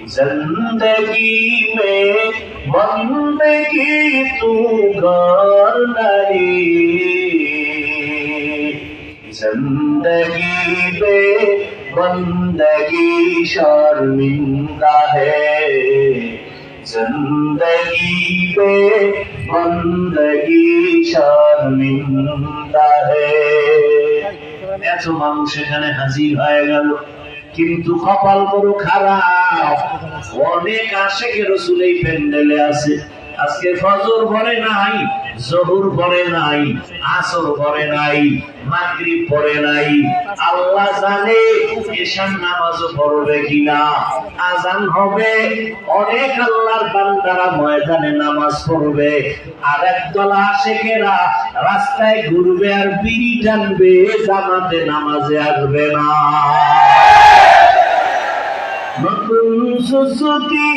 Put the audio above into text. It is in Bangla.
जिंदगी में बंदगी तू गौर नहीं, जिंदगी में बंदगी शर्मिंदा है, जिंदगी में बंदगी शर्मिंदा है। এত মানুষ এখানে হাজির হয়ে গেল, কিন্তু কপাল বড় খারাপ। অনেক আশিকে রাসূল এই প্যান্ডেলে আছে, আজকে ফজর পড়ে নাই, যোহর পড়ে নাই, আসর পড়ে নাই, মাগরিব পড়ে নাই। আল্লাহ জানে এশার নামাজও পড়বে কিনা। আজান হবে, অনেক আল্লাহর বান্দারা ময়দানে নামাজ পড়বে, আর একদল আশিকেরা রাস্তায় ঘুরবে আর বিড়ি টানবে, জামাতে নামাজে আসবে না। নতুন সুসুকি